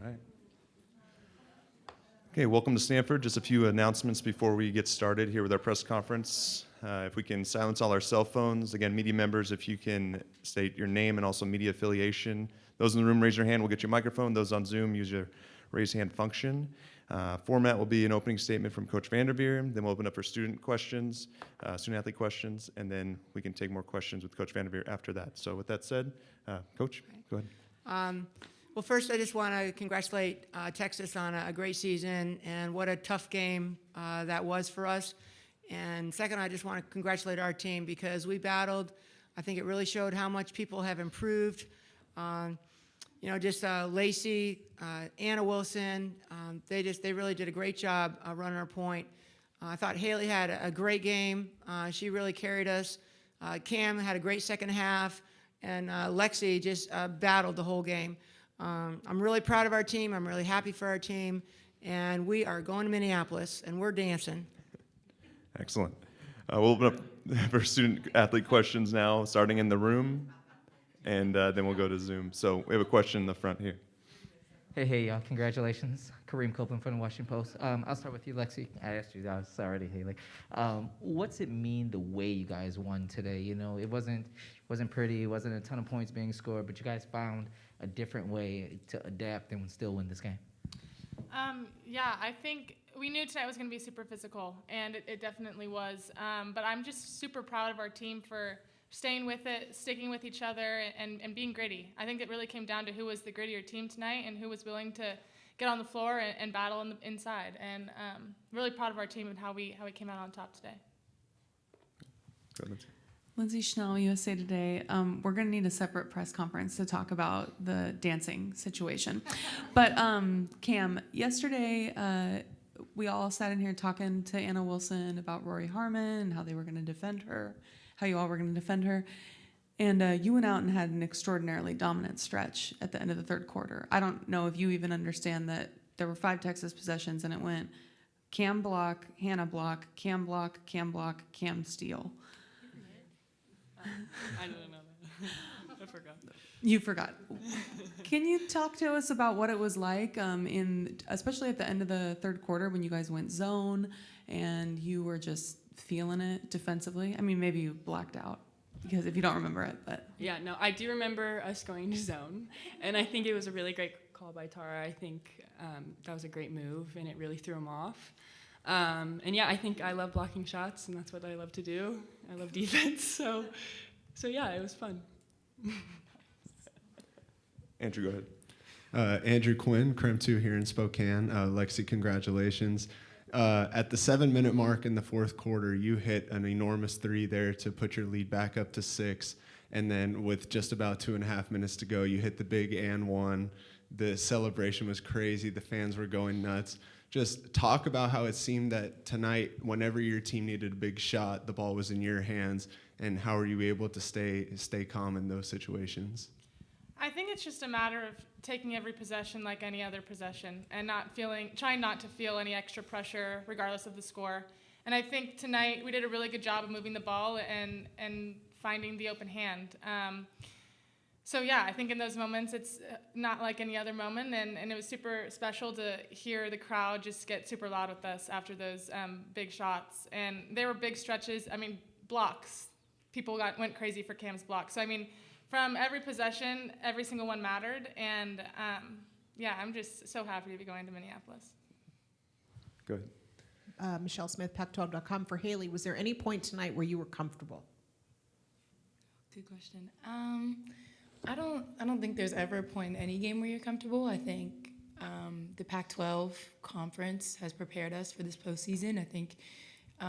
right. Okay, welcome to Stanford. Just a few announcements before we get started here with our press conference. If we can silence all our cell phones. Again, media members, if you can state your name and also media affiliation. Those in the room, raise your hand. We'll get you a microphone. Those on Zoom, use your raise hand function. Format will be an opening statement from Coach VanDerveer. Then we'll open up for student questions, student-athlete questions, and then we can take more questions with Coach VanDerveer after that. So with that said, Coach, go ahead. Well, first, I just want to congratulate Texas on a great season and what a tough game that was for us. And second, I just want to congratulate our team because we battled. I think it really showed how much people have improved. Lacey, Anna Wilson, they really did a great job running our point. I thought Haley had a great game. She really carried us. Cam had a great second half, and Lexi just battled the whole game. I'm really proud of our team. I'm really happy for our team. And we are going to Minneapolis, and we're dancing. Excellent. We'll open up for student-athlete questions now, starting in the room, and then we'll go to Zoom. So we have a question in the front here. Hey, y'all. Congratulations. Kareem Copeland from the Washington Post. I'll start with you, Lexi. I asked you that already, Haley. What's it mean the way you guys won today? You know, it wasn't pretty. It wasn't a ton of points being scored, but you guys found a different way to adapt and still win this game. I think we knew tonight was going to be super physical, and it definitely was. But I'm just super proud of our team for staying with it, sticking with each other, and being gritty. I think it really came down to who was the grittier team tonight and who was willing to get on the floor and battle inside. And really proud of our team and how we came out on top today. Lindsay Schnell, USA Today. We're going to need a separate press conference to talk about the dancing situation. But Cam, yesterday we all sat in here talking to Anna Wilson about Rory Harmon and how they were going to defend her, how you all were going to defend her. And you went out and had an extraordinarily dominant stretch at the end of the third quarter. I don't know if you even understand that there were 5 Texas possessions and it went Cam block, Hannah block, Cam block, Cam block, Cam steal. I didn't know that. I forgot. You forgot. Can you talk to us about what it was like, especially at the end of the third quarter when you guys went zone and you were just feeling it defensively? I mean, maybe you blacked out because if you don't remember it, but Yeah, no, I do remember us going to zone, and I think it was a really great call by Tara. I think that was a great move, and it really threw him off. I think I love blocking shots, and that's what I love to do. I love defense, so yeah, it was fun. Andrew, go ahead. Andrew Quinn, Crim 2 here in Spokane. Lexi, congratulations. At the 7-minute mark in the fourth quarter, you hit an enormous 3 there to put your lead back up to 6. And then with just about 2.5 minutes to go, you hit the big and 1. The celebration was crazy. The fans were going nuts. Just talk about how it seemed that tonight, whenever your team needed a big shot, the ball was in your hands, and how were you able to stay calm in those situations? I think it's just a matter of taking every possession like any other possession and trying not to feel any extra pressure regardless of the score. And I think tonight we did a really good job of moving the ball and finding the open hand. I think in those moments it's not like any other moment, and it was super special to hear the crowd just get super loud with us after those big shots. And they were big stretches. I mean, blocks. People went crazy for Cam's block. So, I mean, from every possession, every single one mattered. And, I'm just so happy to be going to Minneapolis. Go ahead. Michelle Smith, Pac12.com. For Haley, was there any point tonight where you were comfortable? Good question. I don't think there's ever a point in any game where you're comfortable. I think the Pac-12 conference has prepared us for this postseason. I think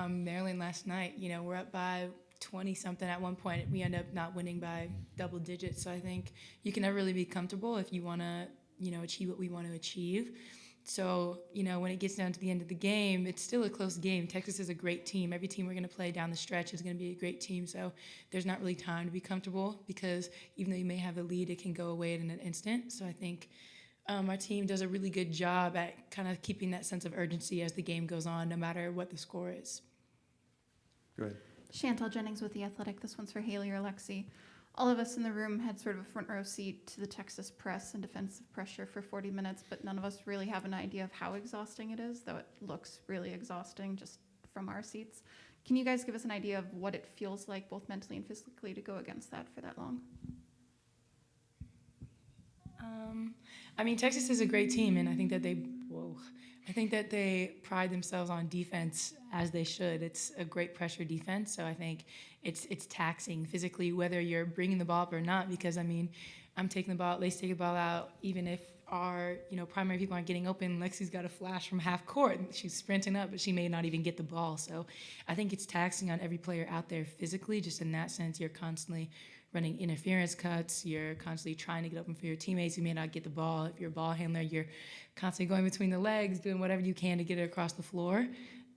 Maryland last night, we're up by 20-something at one point. We end up not winning by double digits. So I think you can never really be comfortable if you want to, achieve what we want to achieve. So, when it gets down to the end of the game, it's still a close game. Texas is a great team. Every team we're going to play down the stretch is going to be a great team. So there's not really time to be comfortable because even though you may have a lead, it can go away in an instant. So I think our team does a really good job at kind of keeping that sense of urgency as the game goes on, no matter what the score is. Go ahead. Chantal Jennings with The Athletic. This one's for Haley or Lexi. all of us in the room had sort of a front row seat to the Texas press and defensive pressure for 40 minutes, but none of us really have an idea of how exhausting it is, though it looks really exhausting just from our seats. Can you guys give us an idea of what it feels like, both mentally and physically, to go against that for that long? I mean, Texas is a great team, and I think that they pride themselves on defense as they should. It's a great pressure defense, so I think it's taxing physically whether you're bringing the ball up or not. Because I mean, I'm taking the ball, Lacey taking the ball out, even if our primary people aren't getting open. Lexi's got a flash from half court. She's sprinting up, but she may not even get the ball. So I think it's taxing on every player out there physically. Just in that sense, you're constantly running interference cuts. You're constantly trying to get open for your teammates. You may not get the ball. If you're a ball handler, you're constantly going between the legs, doing whatever you can to get it across the floor.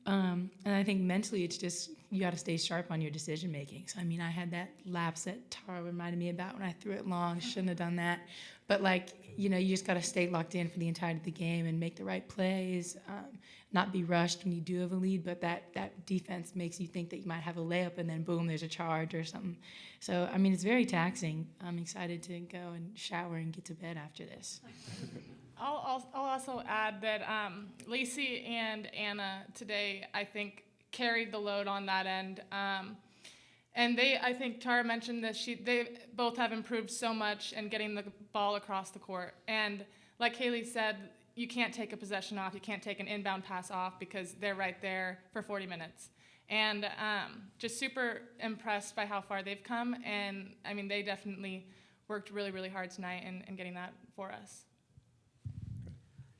And I think mentally, it's just you got to stay sharp on your decision making. So I mean, I had that lapse that Tara reminded me about when I threw it long. Shouldn't have done that. But you just got to stay locked in for the entirety of the game and make the right plays. Not be rushed when you do have a lead, but that defense makes you think that you might have a layup and then boom, there's a charge or something. So, I mean, it's very taxing. I'm excited to go and shower and get to bed after this. I'll also add that Lacey and Anna today, I think, carried the load on that end. And I think Tara mentioned this, they both have improved so much in getting the ball across the court. And like Haley said, you can't take a possession off, you can't take an inbound pass off because they're right there for 40 minutes. And just super impressed by how far they've come. And I mean, they definitely worked really, really hard tonight in getting that for us.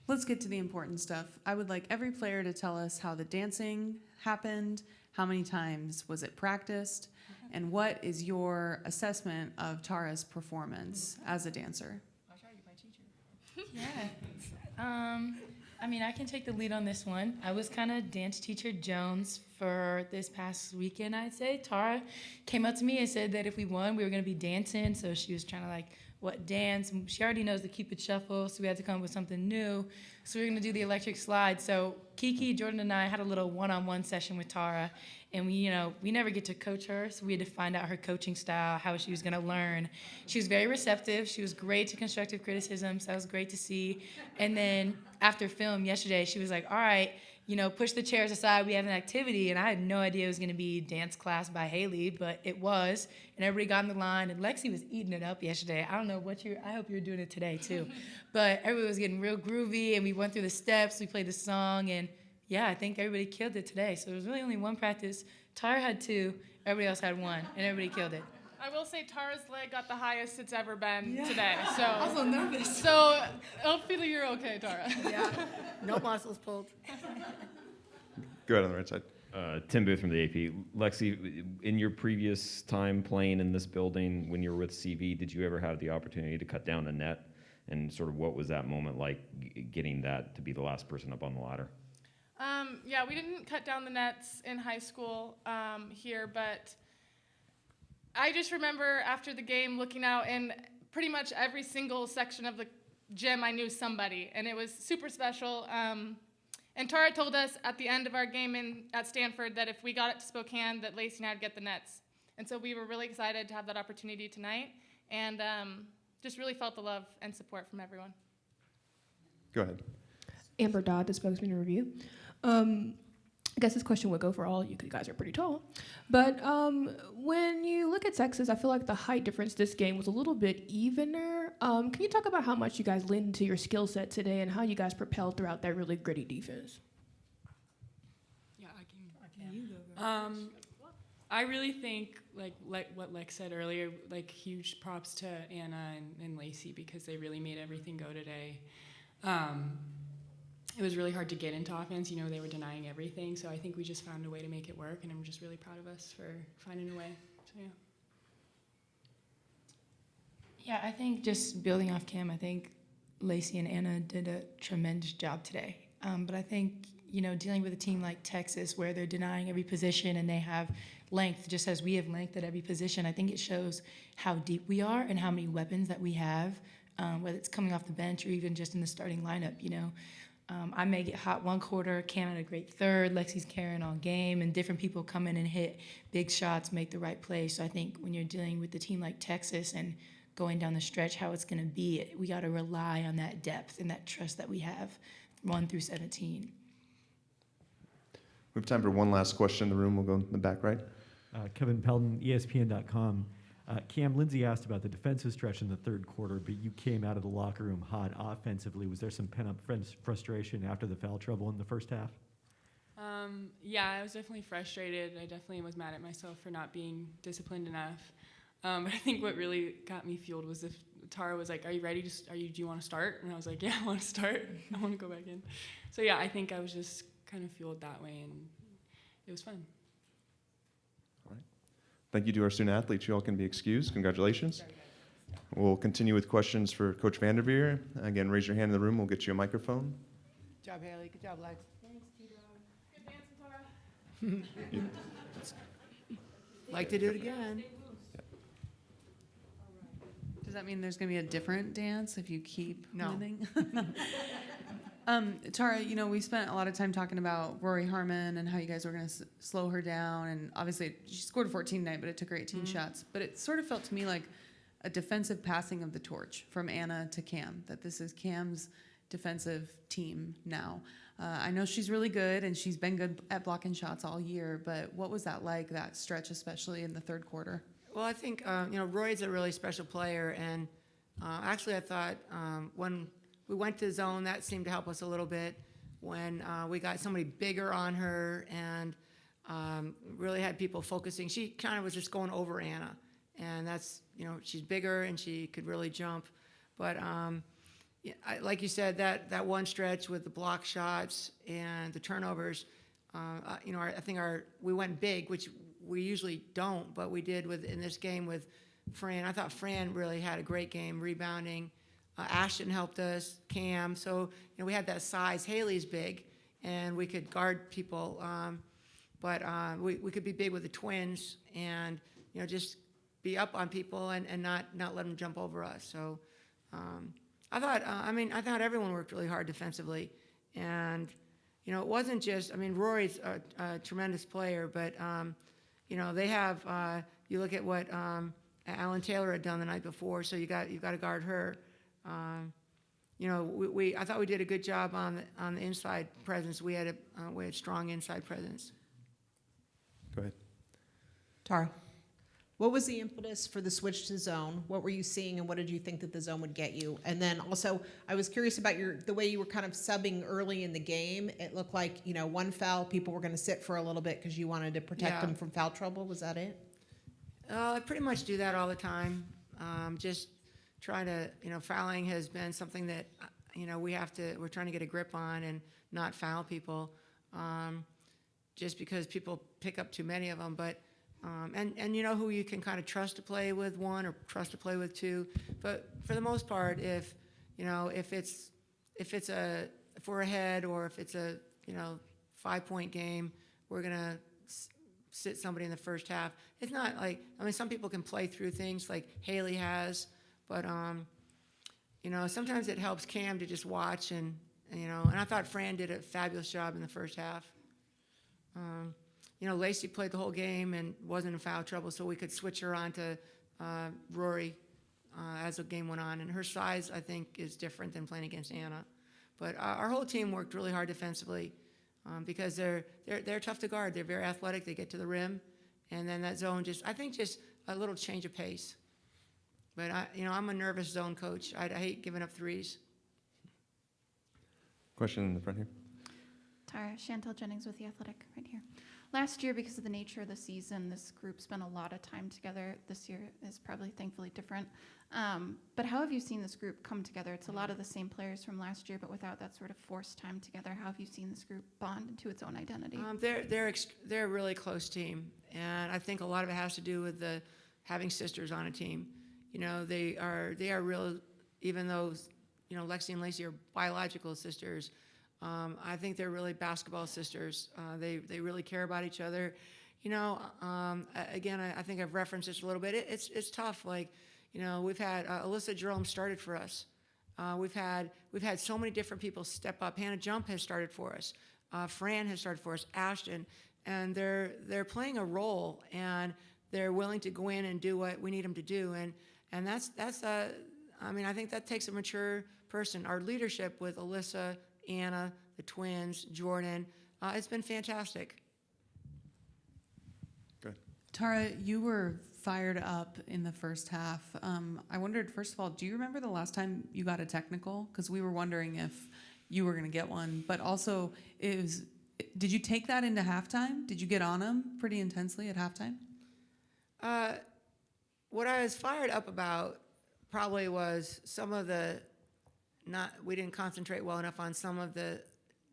Let's get to the important stuff. I would like every player to tell us how the dancing happened, how many times was it practiced, and what is your assessment of Tara's performance as a dancer? I'll try to get my teacher. I mean, I can take the lead on this one. I was kind of dance teacher Jones for this past weekend, I'd say. Tara came up to me and said that if we won, we were going to be dancing. So she was trying to dance? She already knows the Cupid Shuffle, so we had to come up with something new. So we were going to do the electric slide. So Kiki, Jordan, and I had a little one-on-one session with Tara. And we never get to coach her, so we had to find out her coaching style, how she was going to learn. She was very receptive. She was great to constructive criticism, so that was great to see. And then after film yesterday, she was like, all right, push the chairs aside. We have an activity. And I had no idea it was going to be dance class by Haley, but it was. And everybody got in the line. And Lexi was eating it up yesterday. I don't know I hope you're doing it today, too. But everybody was getting real groovy, and we went through the steps. We played the song, and yeah, I think everybody killed it today. So there was really only one practice. Tara had 2, everybody else had 1, and everybody killed it. I will say Tara's leg got the highest it's ever been today. So I was a little nervous. So hopefully you're okay, Tara. Yeah, no muscles pulled. Go ahead on the right side. Tim Booth from the AP. Lexi, in your previous time playing in this building, when you were with CV, did you ever have the opportunity to cut down a net? And sort of what was that moment like, getting that to be the last person up on the ladder? Yeah, we didn't cut down the nets in high school here, but I just remember after the game looking out, and pretty much every single section of the gym I knew somebody, and it was super special. And Tara told us at the end of our game at Stanford that if we got it to Spokane, that Lacey and I would get the nets. And so we were really excited to have that opportunity tonight, and just really felt the love and support from everyone. Go ahead. Amber Dodd, the spokesman review. I guess this question would go for all of you because you guys are pretty tall. But when you look at Texas, I feel like the height difference this game was a little bit evener. Can you talk about how much you guys leaned into your skill set today and how you guys propelled throughout that really gritty defense? Yeah, I can. You go. I really think, like what Lex said earlier, huge props to Anna and Lacey because they really made everything go today. It was really hard to get into offense. They were denying everything. So I think we just found a way to make it work, and I'm just really proud of us for finding a way. So, yeah. Yeah, I think just building off Cam, I think Lacey and Anna did a tremendous job today. But I think, dealing with a team like Texas where they're denying every position and they have length just as we have length at every position, I think it shows how deep we are and how many weapons that we have, whether it's coming off the bench or even just in the starting lineup, I may get hot one quarter, Cam had a great third, Lexi's carrying all game, and different people come in and hit big shots, make the right play. So I think when you're dealing with a team like Texas and going down the stretch, how it's going to be, we got to rely on that depth and that trust that we have 1 through 17. We have time for one last question in the room. We'll go in the back right. Kevin Pelton, ESPN.com. Cam, Lindsay asked about the defensive stretch in the third quarter, but you came out of the locker room hot offensively. Was there some pent-up frustration after the foul trouble in the first half? Yeah, I was definitely frustrated. I definitely was mad at myself for not being disciplined enough. But I think what really got me fueled was if Tara was like, "Are you ready? Do you want to start?" And I was like, "Yeah, I want to start. I want to go back in." So yeah, I think I was just kind of fueled that way, and it was fun. All right. Thank you to our student athletes. You all can be excused. Congratulations. We'll continue with questions for Coach VanDerveer. Again, raise your hand in the room. We'll get you a microphone. Good job, Haley. Good job, Lex. Thanks, T-Dog. Good dancing, Tara. Like to do it again. Does that mean there's going to be a different dance if you keep winning? Tara, you know, we spent a lot of time talking about Rory Harmon and how you guys were going to slow her down. And obviously, she scored 14 tonight, but it took her 18 shots. But it sort of felt to me like a defensive passing of the torch from Anna to Cam, that this is Cam's defensive team now. I know she's really good, and she's been good at blocking shots all year. But what was that like, that stretch, especially in the third quarter? Well, I think, Roy's a really special player, and actually I thought when we went to zone, that seemed to help us a little bit. When we got somebody bigger on her and really had people focusing, she kind of was just going over Anna, and that's, she's bigger and she could really jump. But like you said, that one stretch with the block shots and the turnovers, I think we went big, which we usually don't, but we did in this game with Fran. I thought Fran really had a great game rebounding. Ashton helped us, Cam. So, we had that size. Haley's big, and we could guard people. But we could be big with the twins and, just be up on people and not let them jump over us. So I thought everyone worked really hard defensively. And, it wasn't just, Rory's a tremendous player, but, they have, you look at what Alan Taylor had done the night before, so you've got to guard her. I thought we did a good job on the inside presence. We had strong inside presence. Go ahead. Tara, what was the impetus for the switch to zone? What were you seeing, and what did you think that the zone would get you? And then also, I was curious about the way you were kind of subbing early in the game. It looked like, one foul, people were going to sit for a little bit because you wanted to protect them from foul trouble. Was that it? I pretty much do that all the time. Just try to, fouling has been something that, we're trying to get a grip on and not foul people, just because people pick up too many of them. But, and you know who you can kind of trust to play with one or trust to play with two. But for the most part, if we're ahead or if it's a, 5-point game, we're going to sit somebody in the first half. It's not like, some people can play through things like Haley has. But, sometimes it helps Cam to just watch and I thought Fran did a fabulous job in the first half. Lacey played the whole game and wasn't in foul trouble, so we could switch her on to Rory as the game went on. And her size, I think, is different than playing against Anna. But our whole team worked really hard defensively because they're tough to guard. They're very athletic. They get to the rim. And then that zone just a little change of pace. But I'm a nervous zone coach. I hate giving up threes. Question in the front here. Tara, Chantel Jennings with The Athletic, right here. Last year, because of the nature of the season, this group spent a lot of time together. This year is probably thankfully different. But how have you seen this group come together? It's a lot of the same players from last year, but without that sort of forced time together. How have you seen this group bond into its own identity? They're a really close team, and I think a lot of it has to do with having sisters on a team. They are real, even though, Lexi and Lacey are biological sisters. I think they're really basketball sisters. They really care about each other. Again, I think I've referenced this a little bit. It's tough. Like, we've had Alyssa Jerome started for us We've had so many different people step up. Hannah Jump has started for us. Fran has started for us. Ashton, and they're playing a role, and they're willing to go in and do what we need them to do. And that's I mean, I think that takes a mature person. Our leadership with Alyssa, Anna, the twins, Jordan, it's been fantastic. Good. Tara, you were fired up in the first half. I wondered, first of all, do you remember the last time you got a technical? Because we were wondering if you were going to get one. But also, did you take that into halftime? Did you get on them pretty intensely at halftime? What I was fired up about probably was we didn't concentrate well enough on some of the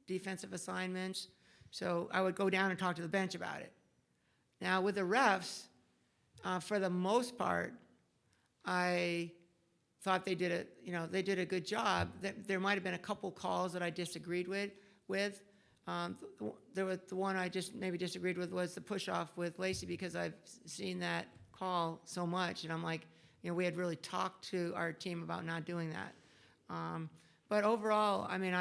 defensive assignments. So I would go down and talk to the bench about it. Now with the refs, for the most part, I thought they did a good job. There might have been a couple calls that I disagreed with. There was the one I just maybe disagreed with was the push off with Lacey, because I've seen that call so much, and I'm like, we had really talked to our team about not doing that. But overall, I mean,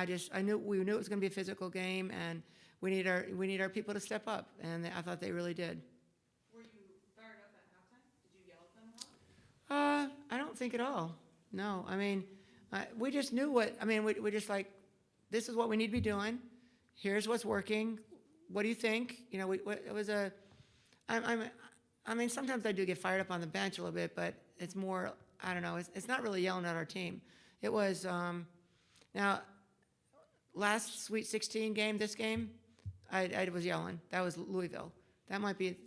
we knew it was going to be a physical game, and we need our people to step up, and I thought they really did. Were you fired up at halftime? Did you yell at them at all? I don't think at all. No, I mean, we just knew we just like, this is what we need to be doing. Here's what's working. What do you think? It was I mean, sometimes I do get fired up on the bench a little bit, but it's more, I don't know, it's not really yelling at our team. It was, now, last Sweet 16 game, this game, I was yelling. That was Louisville. That might be,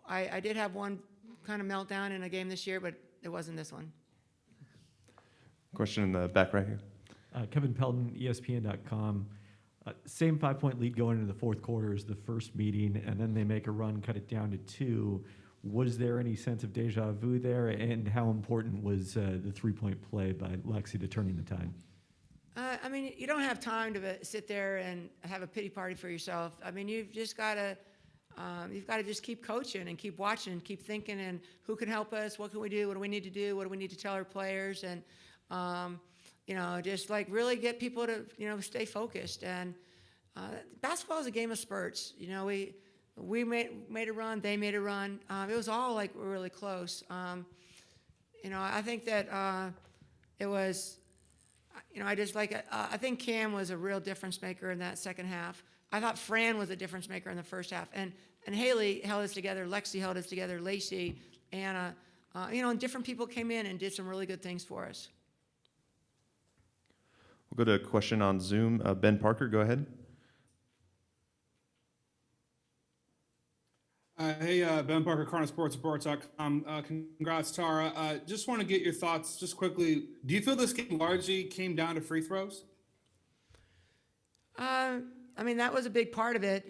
I did have one kind of meltdown in a game this year, but it wasn't this one. Question in the back right here. Kevin Pelton, ESPN.com. Same 5-point lead going into the fourth quarter as the first meeting, and then they make a run, cut it down to 2. Was there any sense of deja vu there, and how important was the 3-point play by Lexi to turning the tide? I mean, you don't have time to sit there and have a pity party for yourself. I mean, you've just got to just keep coaching and keep watching and keep thinking, and who can help us? What can we do? What do we need to do? What do we need to tell our players? And just like really get people to, stay focused. And basketball is a game of spurts. We made a run, they made a run. It was all like really close. I think that it was, I think Cam was a real difference maker in that second half. I thought Fran was a difference maker in the first half. And Haley held us together, Lexi held us together, Lacey, Anna, and different people came in and did some really good things for us. We'll go to a question on Zoom. Ben Parker, go ahead. Hey, Ben Parker, CardinalSportsReport.com. Congrats, Tara. Just want to get your thoughts just quickly. Do you feel this game largely came down to free throws? I mean, that was a big part of it.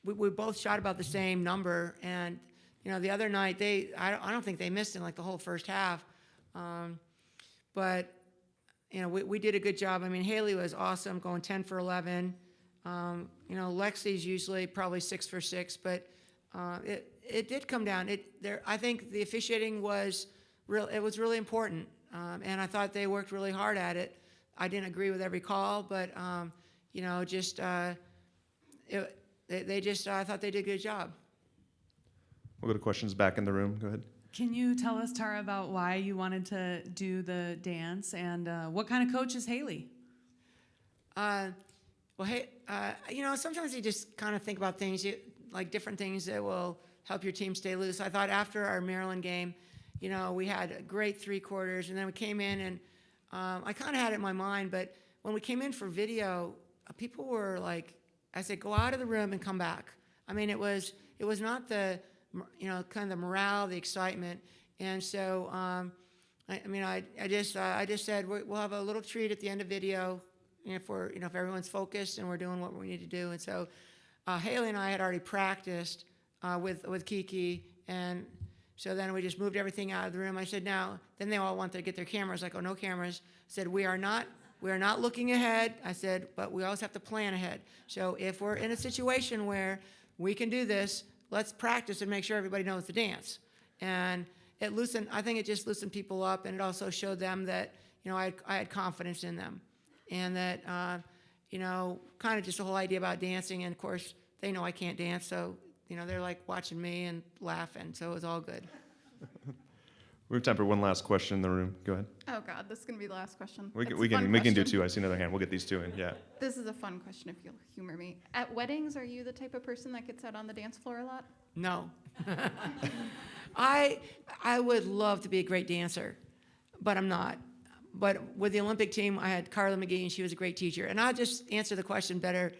We both shot about the same number. And, the other night, I don't think they missed in like the whole first half. But, we did a good job. I mean, Haley was awesome, going 10 for 11. Lexi's usually probably 6 for 6, but it did come down. I think the officiating was really important, and I thought they worked really hard at it. I didn't agree with every call, but I thought they did a good job. We'll go to questions back in the room. Go ahead. Can you tell us, Tara, about why you wanted to do the dance, and what kind of coach is Haley? Well, hey, sometimes you just kind of think about things, like different things that will help your team stay loose. I thought after our Maryland game, we had a great 3 quarters, and then we came in, and I kind of had it in my mind, but when we came in for video, people were like, I said, go out of the room and come back. I mean, it was not the, kind of the morale, the excitement, and so, I just said, we'll have a little treat at the end of video, if everyone's focused and we're doing what we need to do. And so Haley and I had already practiced with Kiki, and so then we just moved everything out of the room. I said, now, then they all want to get their cameras. I go, no cameras. I said, we are not looking ahead. I said, but we always have to plan ahead. So if we're in a situation where we can do this, let's practice and make sure everybody knows the dance. And it loosened. I think it just loosened people up, and it also showed them that I had confidence in them, and that kind of just the whole idea about dancing. And of course, they know I can't dance, so they're like watching me and laughing. So it was all good. We have time for one last question in the room. Go ahead. Oh God, this is gonna be the last question. We It's a can fun do question. two. I see another hand. We'll get these two in. Yeah. This is a fun question if you'll humor me. At weddings, are you the type of person that gets out on the dance floor a lot? No. I would love to be a great dancer, but I'm not. But with the Olympic team, I had Carla McGee, and she was a great teacher. And I'll just answer the question better.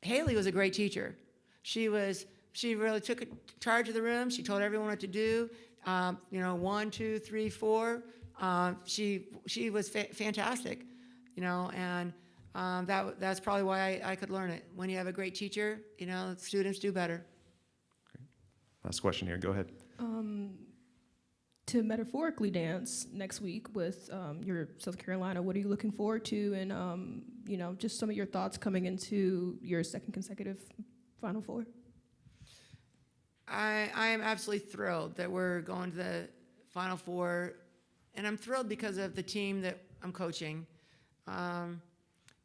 Haley was a great teacher. She really took charge of the room. She told everyone what to do. 1, 2, 3, 4. She was fantastic, and that's probably why I could learn it. When you have a great teacher, students do better. Great. Last question here. Go ahead. To metaphorically dance next week with your South Carolina, what are you looking forward to? And just some of your thoughts coming into your second consecutive Final Four. I am absolutely thrilled that we're going to the Final Four, and I'm thrilled because of the team that I'm coaching.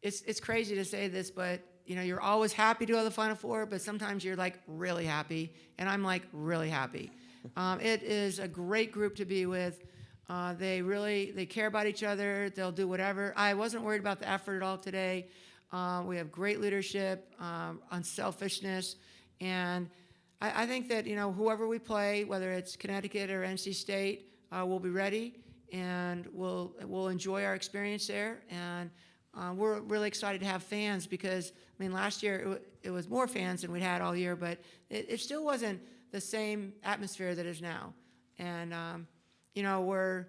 It's crazy to say this, but you're always happy to go to the Final Four, but sometimes you're like really happy, and I'm like really happy. It is a great group to be with. They care about each other. They'll do whatever. I wasn't worried about the effort at all today. We have great leadership, unselfishness, and I think that whoever we play, whether it's Connecticut or NC State, we'll be ready, and we'll enjoy our experience there. And we're really excited to have fans because last year it was more fans than we'd had all year, but it still wasn't the same atmosphere that is now. And we've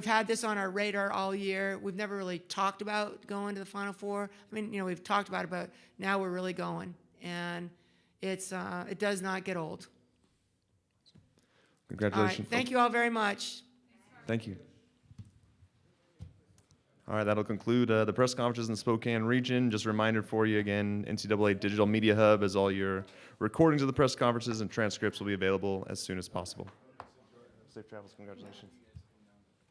had this on our radar all year. We've never really talked about going to the Final Four. We've talked about it, but now we're really going. And it does not get old. Congratulations. All right, thank you all very much. Thank you. All right, that'll conclude the press conferences in the Spokane region. Just a reminder for you again, NCAA Digital Media Hub has all your recordings of the press conferences, and transcripts will be available as soon as possible. Safe travels. Congratulations.